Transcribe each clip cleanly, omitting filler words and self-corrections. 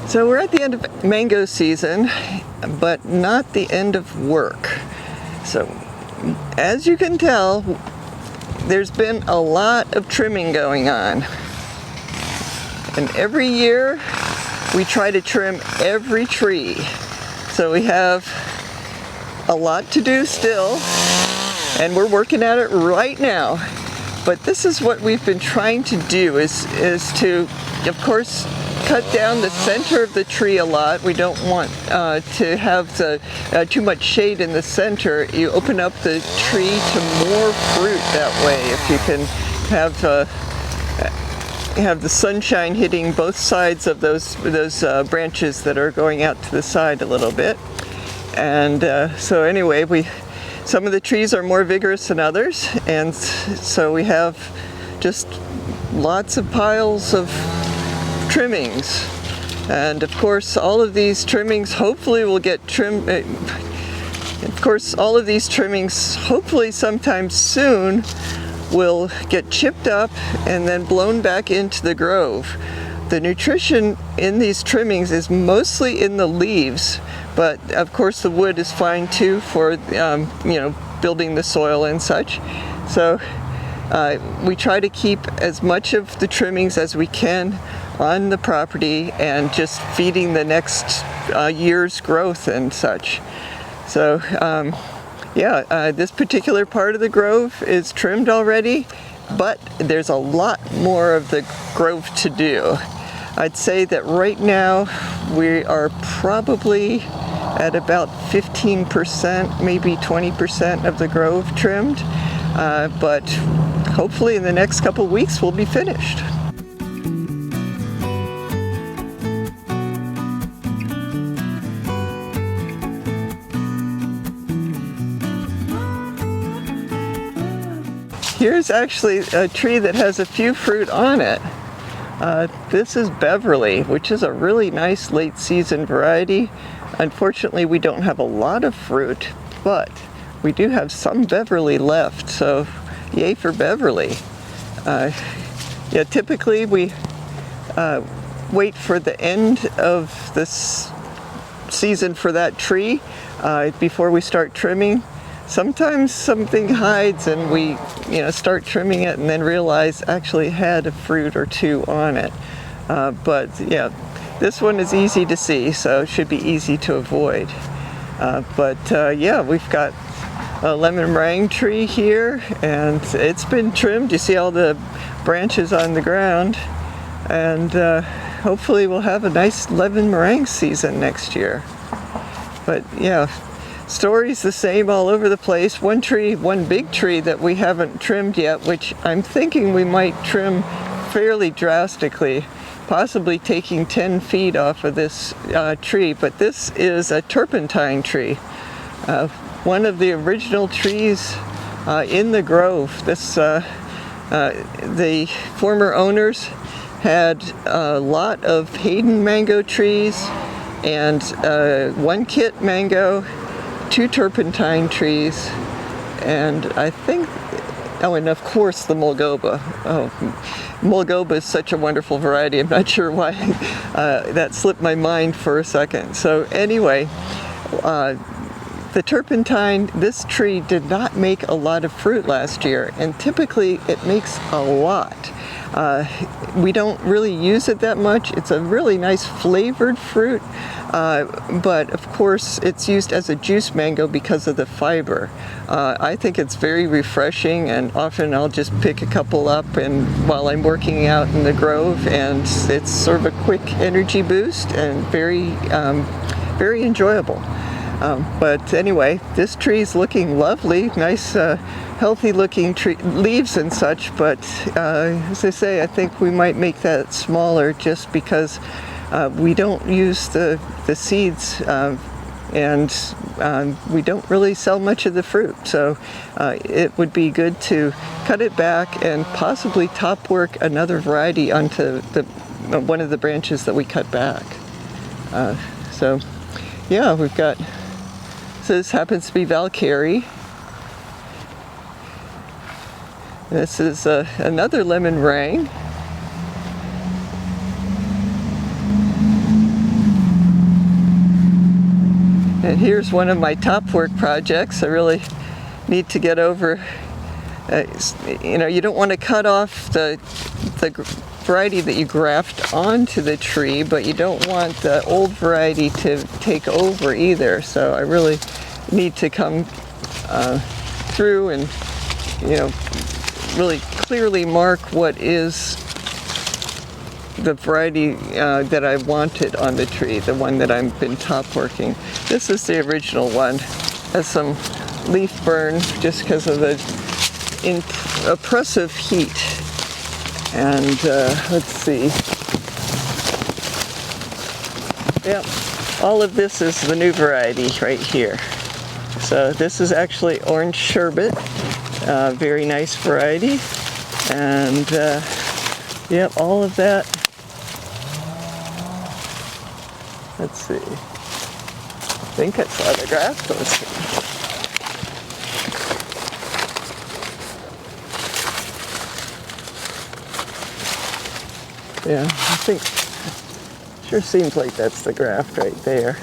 So we're at the end of mango season, but not the end of work. So as you can tell, there's been a lot of trimming going on. And every year we try to trim every tree. So we have a lot to do still, and we're working at it right now. But this is what we've been trying to do is to, of course, cut down the center of the tree a lot. We don't want to have too much shade in the center. You open up the tree to more fruit that way if you can have the sunshine hitting both sides of those branches that are going out to the side a little bit. And so anyway, some of the trees are more vigorous than others, and so we have just lots of piles of trimmings. And of course, all of these trimmings hopefully will get trimmed. Of course, all of these trimmings hopefully sometime soon will get chipped up and then blown back into the grove. The nutrition in these trimmings is mostly in the leaves, but of course the wood is fine too for building the soil and such. So we try to keep as much of the trimmings as we can on the property and just feeding the next year's growth and such. So this particular part of the grove is trimmed already, but there's a lot more of the grove to do. I'd say that right now we are probably at about 15%, maybe 20% of the grove trimmed, but hopefully in the next couple weeks we'll be finished. Here's actually a tree that has a few fruit on it. This is Beverly, which is a really nice late season variety. Unfortunately, we don't have a lot of fruit, but we do have some Beverly left, so yay for Beverly. Typically we wait for the end of this season for that tree before we start trimming. Sometimes something hides and we start trimming it and then realize actually it had a fruit or two on it. But this one is easy to see, so it should be easy to avoid. We've got a lemon meringue tree here, and it's been trimmed. You see all the branches on the ground, and hopefully we'll have a nice lemon meringue season next year. But story's the same all over the place. One big tree that we haven't trimmed yet, which I'm thinking we might trim fairly drastically, possibly taking 10 feet off of this tree, but this is a turpentine tree. One of the original trees in the grove. The former owners had a lot of Hayden mango trees and one kit mango, 2 turpentine trees, and I think, and of course the Mulgoba. Mulgoba is such a wonderful variety. I'm not sure why that slipped my mind for a second. So anyway, the turpentine, this tree did not make a lot of fruit last year, and typically it makes a lot. We don't really use it that much. It's a really nice flavored fruit, but of course it's used as a juice mango because of the fiber. I think it's very refreshing, and often I'll just pick a couple up and while I'm working out in the grove, and it's sort of a quick energy boost and very enjoyable. But anyway, this tree's looking lovely, nice healthy looking leaves and such, but as I say, I think we might make that smaller just because we don't use the seeds and we don't really sell much of the fruit, so it would be good to cut it back and possibly top work another variety onto one of the branches that we cut back. We've got, so this happens to be Valkyrie. This is another lemon meringue. And here's one of my top work projects. I really need to get over, you don't want to cut off the variety that you graft onto the tree, but you don't want the old variety to take over either. So I really need to come through and, really clearly mark what is the variety that I wanted on the tree, the one that I've been top working. This is the original one. Has some leaf burn just because of the oppressive heat. And let's see. Yep, all of this is the new variety right here. So this is actually orange sherbet, very nice variety. And yep, all of that. Let's see. I think I saw the graft. Let's see. Yeah, I think, sure seems like that's the graft right there.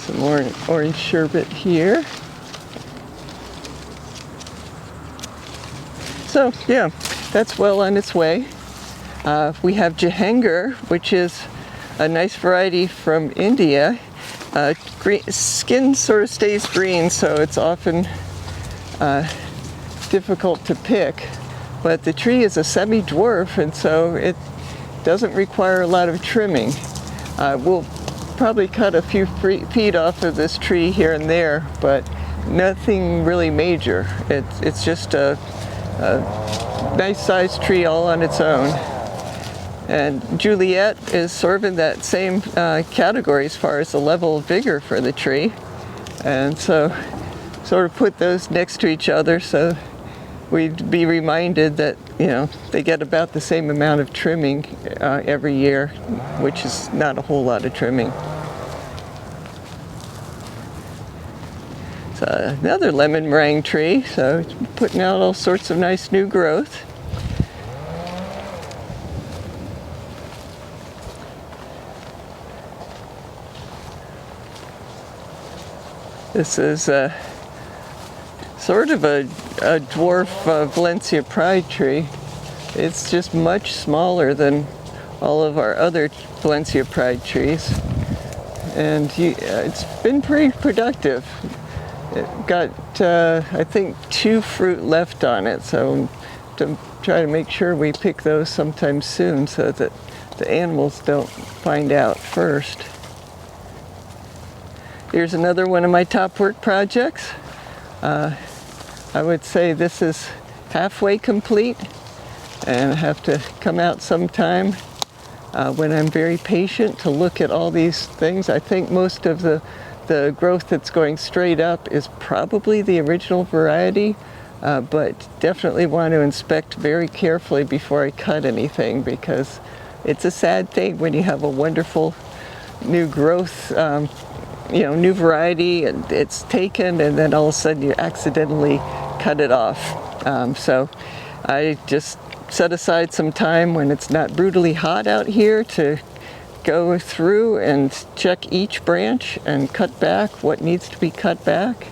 Some more orange sherbet here. So, yeah, that's well on its way. We have Jahangir, which is a nice variety from India. Skin sort of stays green, so it's often difficult to pick. But the tree is a semi-dwarf, and so it doesn't require a lot of trimming. We'll probably cut a few feet off of this tree here and there, but nothing really major. It's just a nice sized tree all on its own. And Juliet is sort of in that same category as far as the level of vigor for the tree. And so sort of put those next to each other so we'd be reminded that, they get about the same amount of trimming every year, which is not a whole lot of trimming. So another lemon meringue tree, so it's putting out all sorts of nice new growth. This is sort of a dwarf Valencia pride tree. It's just much smaller than all of our other Valencia pride trees. And it's been pretty productive. It got, I think, 2 fruit left on it, so to try to make sure we pick those sometime soon so that the animals don't find out first. Here's another one of my top work projects. I would say this is halfway complete, and I have to come out sometime when I'm very patient to look at all these things. I think most of the growth that's going straight up is probably the original variety, but definitely want to inspect very carefully before I cut anything, because it's a sad thing when you have a wonderful new growth new variety, and it's taken, and then all of a sudden you accidentally cut it off. So I just set aside some time when it's not brutally hot out here to go through and check each branch and cut back what needs to be cut back.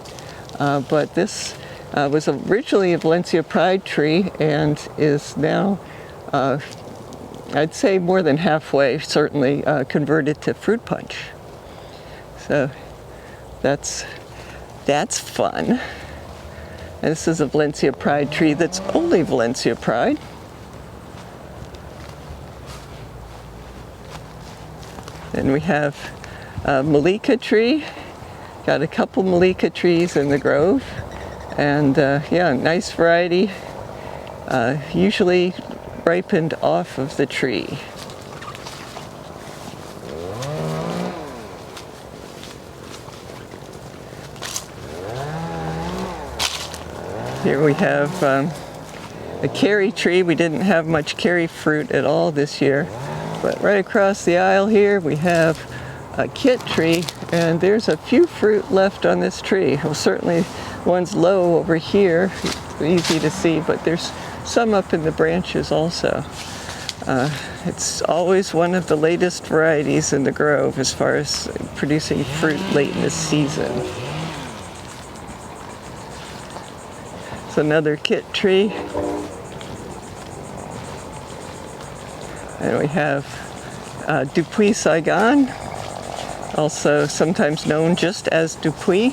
But this was originally a Valencia pride tree and is now, I'd say more than halfway, certainly, converted to fruit punch. So that's fun. And this is a Valencia pride tree that's only Valencia pride. And we have a Malika tree. Got a couple Malika trees in the grove. And yeah, nice variety. Usually ripened off of the tree. Here we have a cherry tree. We didn't have much cherry fruit at all this year, but right across the aisle here we have a kit tree, and there's a few fruit left on this tree. Well, certainly one's low over here, easy to see, but there's some up in the branches also. It's always one of the latest varieties in the grove as far as producing fruit late in the season. It's another kit tree. And we have Dupuis Saigon, also sometimes known just as Dupuis.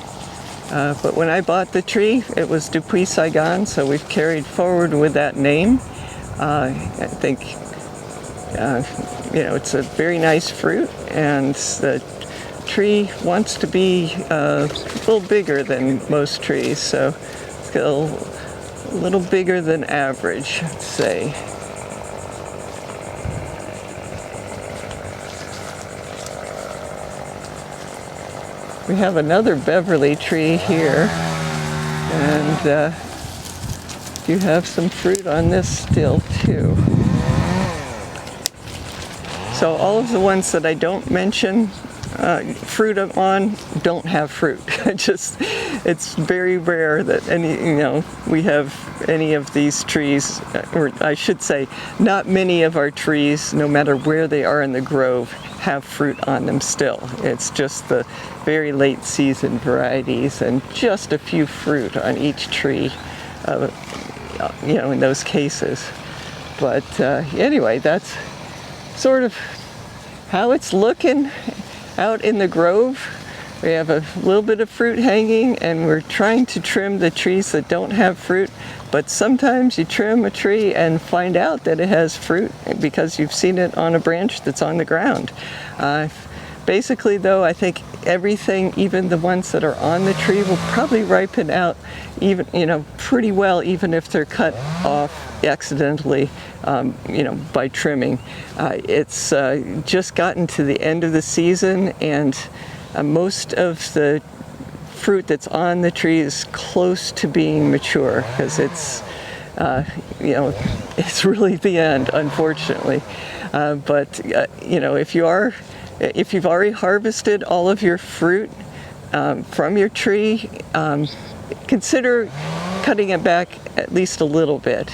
But when I bought the tree, it was Dupuis Saigon, so we've carried forward with that name. I think, it's a very nice fruit, and the tree wants to be a little bigger than most trees, so it's got a little bigger than average, I'd say. We have another Beverly tree here, and you have some fruit on this still too. So all of the ones that I don't mention fruit on don't have fruit. It's very rare that we have any of these trees, or I should say, not many of our trees, no matter where they are in the grove, have fruit on them still. It's just the very late season varieties and just a few fruit on each tree, in those cases. But anyway, that's sort of how it's looking out in the grove. We have a little bit of fruit hanging, and we're trying to trim the trees that don't have fruit, but sometimes you trim a tree and find out that it has fruit because you've seen it on a branch that's on the ground. Basically though, I think everything, even the ones that are on the tree, will probably ripen out even, pretty well, even if they're cut off accidentally, by trimming. It's just gotten to the end of the season, and most of the fruit that's on the tree is close to being mature, because it's really the end, unfortunately. But if you've already harvested all of your fruit from your tree, consider cutting it back at least a little bit,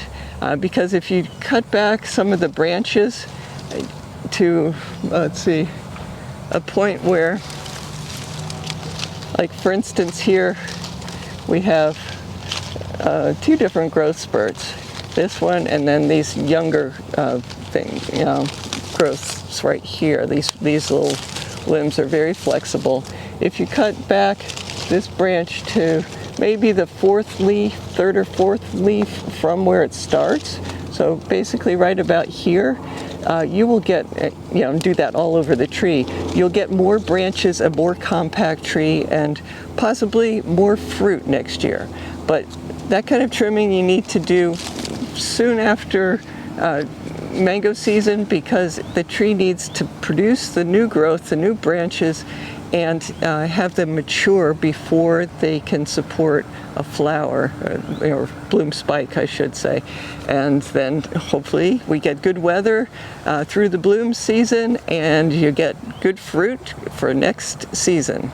because if you cut back some of the branches to, a point where, like for instance here, we have two different growth spurts. This one, and then these younger growths right here. These little limbs are very flexible. If you cut back this branch to maybe the third or fourth leaf from where it starts, so basically right about here, you will get, do that all over the tree. You'll get more branches, a more compact tree, and possibly more fruit next year. But that kind of trimming you need to do soon after mango season, because the tree needs to produce the new growth, the new branches, and have them mature before they can support a flower, or bloom spike, I should say. And then hopefully we get good weather through the bloom season, and you get good fruit for next season.